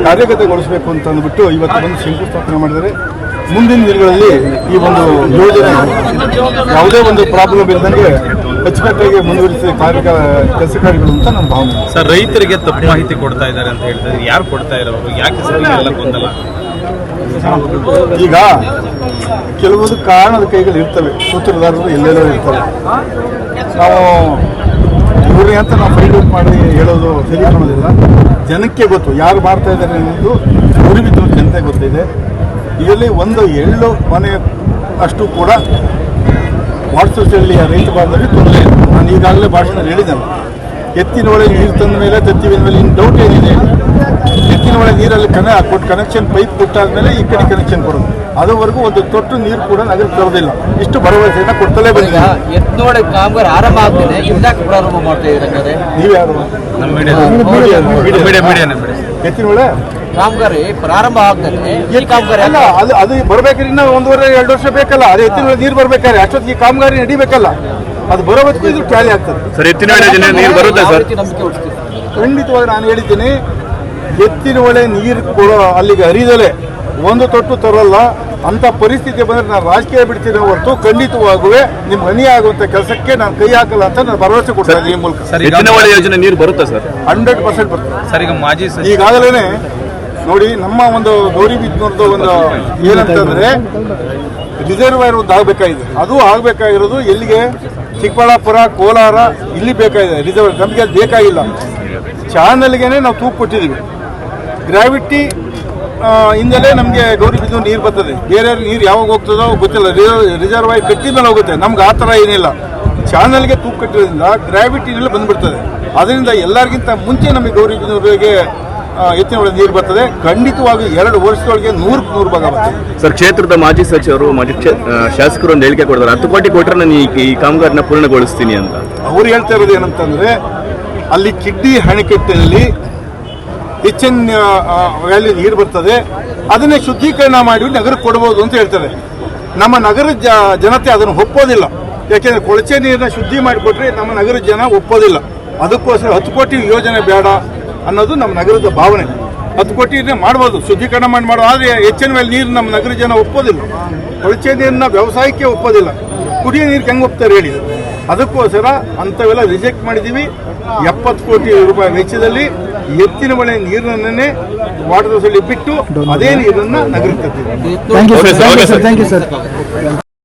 ಕಾರ್ಯಗತಗೊಳಿಸಬೇಕು ಅಂತ ಅಂದ್ಬಿಟ್ಟು ಇವತ್ತು ಬಂದು ಶಂಕುಸ್ಥಾಪನೆ ಮಾಡಿದರೆ ಮುಂದಿನ ದಿನಗಳಲ್ಲಿ ಈ ಒಂದು ಯೋಜನೆ ಯಾವುದೇ ಒಂದು ಪ್ರಾಬ್ಲಮ್ ಇಲ್ಲದಂಗೆ ಅಚ್ಚುಕಟ್ಟಾಗಿ ಮುಂದುವರಿಸಿ ಕೆಲಸ ಕಾರ್ಯಗಳು ಅಂತ ನನ್ನ ಭಾವನೆ. ಸರ್, ರೈತರಿಗೆ ತಪ್ಪು ಮಾಹಿತಿ ಕೊಡ್ತಾ ಇದ್ದಾರೆ ಅಂತ ಹೇಳ್ತಾರೆ, ಯಾರು ಕೊಡ್ತಾ ಇರೋರು, ಯಾಕೆ ಸರ್ ಗೊಂದಲ? ಈಗ ಕೆಲವೊಂದು ಕಾರಣದ ಕೈಗಳು ಇರ್ತವೆ, ಸೂತ್ರಧಾರರು ಎಲ್ಲೆಲ್ಲೋ ಇರ್ತಾರೆ. ನಾವು ಇವ್ರಿಗೆ ಅಂತ ನಾವು ಫೈಂಡ್ ಔಟ್ ಮಾಡಿ ಹೇಳೋದು ಸರಿ ಕಾಣೋದಿಲ್ಲ. ಜನಕ್ಕೆ ಗೊತ್ತು ಯಾರು ಮಾಡ್ತಾ ಇದ್ದಾರೆ ಅನ್ನೋದು ಮೂಡಿಬಿದ್ದೂರು ಜನತೆ ಗೊತ್ತಿದೆ. ಇದರಲ್ಲಿ ಒಂದು ಎಳ್ಳು ಮನೆ ಅಷ್ಟು ಕೂಡ ವಾಟ್ಸಲ್ಲಿ ರೈತ ಬಾಂಧವರಿಗೆ ತೊಂದರೆ ಇದೆ. ನಾನು ಈಗಾಗಲೇ ಭಾಷಣದಲ್ಲಿ ಹೇಳಿದ್ದೇನೆ, ಎತ್ತಿನ ಒಳಗೆ ನೀರು ತಂದ ಮೇಲೆ ತತ್ತಿನ ಮೇಲೆ ಇನ್ನು ಡೌಟ್ ಏನಿದೆ? ಎತ್ತಿನ ಒಳಗೆ ನೀರಲ್ಲಿ ಕೊಟ್ಟು ಕನೆಕ್ಷನ್ ಪೈಪ್ ಕೊಟ್ಟಾದ್ಮೇಲೆ ಈ ಕಡೆ ಕನೆಕ್ಷನ್ ಕೊಡೋದು. ಅದುವರೆಗೂ ಒಂದು ತೊಟ್ಟು ನೀರು ಕೂಡ ನಗರಕ್ಕೆ ತರೋದಿಲ್ಲ. ಇಷ್ಟು ಭರವಸೆಯನ್ನು ಕೊಡ್ತಲೇ ಬಂದಿದೆ. ಎತ್ತಿನೊಳಗೆ ಕಾಮಗಾರ ಆರಂಭ ಆಗ್ತದೆ, ಇದಾಕೆ ಪ್ರಾರಂಭ ಮಾಡ್ತಾ ಇದ್ದಾರೆ? ನೀವು ಯಾರು? ಎತ್ತಿನ ಒಳ್ಳೆ ಕಾಮಗಾರಿ ಪ್ರಾರಂಭ ಆಗ್ತದೆ, ಈ ಕಾಮಗಾರಿ ಅಲ್ಲ, ಅದು ಬರ್ಬೇಕಾದ್ರೆ ಇನ್ನೂ 1.5-2 ವರ್ಷ ಬೇಕಲ್ಲ. ಅದು ಎತ್ತಿನ ನೀರು ಬರ್ಬೇಕಾದ್ರೆ ಅಷ್ಟೊತ್ತಿಗೆ ಈ ಕಾಮಗಾರಿ ನಡಿಬೇಕಲ್ಲ. ಅದು ಬರೋವರೆಗೂ ಇದು ಟ್ಯಾಲಿ ಆಗ್ತದೆ. ನೀರು ಬರುತ್ತೆ ಸರ್? ಖಂಡಿತವಾಗಿ ನಾನು ಹೇಳಿದ್ದೀನಿ, ಎತ್ತಿನ ಒಳ್ಳೆ ನೀರು ಕೊಡೋ ಅಲ್ಲಿಗೆ ಹರಿದಲೆ ಒಂದು ತೊಟ್ಟು ತರೋಲ್ಲ ಅಂತ ಪರಿಸ್ಥಿತಿ ಬಂದರೆ ನಾನು ರಾಜಕೀಯ ಬಿಡ್ತೀನಿ ಹೊರತು ಖಂಡಿತವಾಗುವೆ ನಿಮ್ಮ ಹನಿ ಆಗುವಂತ ಕೆಲಸಕ್ಕೆ ನಾನು ಕೈ ಹಾಕಲ್ಲ ಅಂತ ನಾನು ಭರವಸೆ ಕೊಡ್ತೇನೆ. ಈ ಮೂಲಕ ಯೋಜನೆ ನೀರು ಬರುತ್ತೆ ಸರ್? 100% ಬರುತ್ತೆ ಸರ್. ಈಗ ಮಾಜಿ ಈಗಾಗಲೇ ನೋಡಿ, ನಮ್ಮ ಒಂದು ಗೌರಿಬಿದನೂರ್ದು ಒಂದು ಏನಂತಂದ್ರೆ ರಿಸರ್ವಾಯರ್ ಒಂದು ಆಗಬೇಕಾಗಿದೆ. ಅದು ಆಗಬೇಕಾಗಿರೋದು ಎಲ್ಲಿಗೆ? ಚಿಕ್ಕಬಳ್ಳಾಪುರ, ಕೋಲಾರ, ಇಲ್ಲಿ ಬೇಕಾಗಿದೆ ರಿಸರ್ವಾಯರ್. ನಮಗೆ ಅದು ಬೇಕಾಗಿಲ್ಲ. ಚಾನಲ್ಗೆ ನಾವು ತೂಕು ಕೊಟ್ಟಿದ್ದೀವಿ. ಗ್ರಾವಿಟಿ ಇಂದಲೇ ನಮಗೆ ಗೌರಿಬಿದನೂರು ನೀರು ಬರ್ತದೆ. ಬೇರೆ ನೀರು ಯಾವಾಗ ಹೋಗ್ತದೋ ಗೊತ್ತಿಲ್ಲ. ರಿಸರ್ವಾಯರ್ ಕಟ್ಟಿದ ಮೇಲೆ ಹೋಗುತ್ತೆ. ನಮ್ಗೆ ಆ ಥರ ಏನಿಲ್ಲ. ಚಾನಲ್ಗೆ ತೂಕು ಕಟ್ಟಿರೋದ್ರಿಂದ ಗ್ರಾವಿಟಿನೆಲ್ಲ ಬಂದ್ಬಿಡ್ತದೆ. ಅದರಿಂದ ಎಲ್ಲರಿಗಿಂತ ಮುಂಚೆ ನಮಗೆ ಗೌರಿಬಿದನೂರಿಗೆ ಎತ್ತಿನ ಒಳಗೆ ನೀರು ಬರ್ತದೆ. ಖಂಡಿತವಾಗಿ 2 ವರ್ಷದೊಳಗೆ 100% ಭಾಗ ಬರ್ತದೆ. ಸರ್, ಕ್ಷೇತ್ರದ ಮಾಜಿ ಸಚಿವರು ಮಾಜಿ ಶಾಸಕರು ಒಂದು ಹೇಳಿಕೆ ಕೊಡ್ತಾರೆ, 10 ಕೋಟಿ ಕೊಟ್ಟರೆ ನಾನು ಈ ಕಾಮಗಾರಿನ ಪೂರ್ಣಗೊಳಿಸ್ತೀನಿ ಅಂತ. ಅವ್ರು ಹೇಳ್ತಾ ಇರೋದು ಏನಂತಂದ್ರೆ, ಅಲ್ಲಿ ಕಿಡ್ಡಿ ಅಣೆಕಟ್ಟಿನಲ್ಲಿ ಹೆಚ್ಚಿನ ವ್ಯಾಲ್ಯೂ ನೀರು ಬರ್ತದೆ, ಅದನ್ನೇ ಶುದ್ಧೀಕರಣ ಮಾಡಿ ನಗರಕ್ಕೆ ಕೊಡ್ಬೋದು ಅಂತ ಹೇಳ್ತಾರೆ. ನಮ್ಮ ನಗರದ ಜನತೆ ಅದನ್ನು ಒಪ್ಪೋದಿಲ್ಲ. ಯಾಕೆಂದರೆ ಕೊಳಚೆ ನೀರನ್ನ ಶುದ್ಧಿ ಮಾಡಿಕೊಟ್ರೆ ನಮ್ಮ ನಗರದ ಜನ ಒಪ್ಪೋದಿಲ್ಲ. ಅದಕ್ಕೋಸ್ಕರ 10 ಕೋಟಿ ಯೋಜನೆ ಬೇಡ ಅನ್ನೋದು ನಮ್ಮ ನಗರದ ಭಾವನೆ. 10 ಕೋಟಿನೇ ಮಾಡ್ಬೋದು, ಶುದ್ಧೀಕರಣ ಮಾಡೋ. ಆದರೆ ಹೆಚ್ಚಿನ ಮೇಲೆ ನೀರು ನಮ್ಮ ನಗರ ಜನ ಒಪ್ಪೋದಿಲ್ಲ. ಕೊಳಚೆ ನೀರನ್ನ ವ್ಯವಸಾಯಕ್ಕೆ ಒಪ್ಪೋದಿಲ್ಲ. ಕುಡಿಯೋ ನೀರಿಗೆ ಹೆಂಗೆ ಒಪ್ತಾರೆ ಹೇಳಿ? ಅದಕ್ಕೋಸ್ಕರ ಅಂಥವೆಲ್ಲ ರಿಜೆಕ್ಟ್ ಮಾಡಿದ್ದೀವಿ. 70 ಕೋಟಿ ರೂಪಾಯಿ ವೆಚ್ಚದಲ್ಲಿ ಎತ್ತಿನ ಮಳೆ ನೀರನ್ನೇ ವಾಟರ್ ಸೊಸೈಟಿ ಬಿಟ್ಟು ಅದೇ ನೀರನ್ನು ನಗರಕ್ಕೆ ತರ್ತೀವಿ.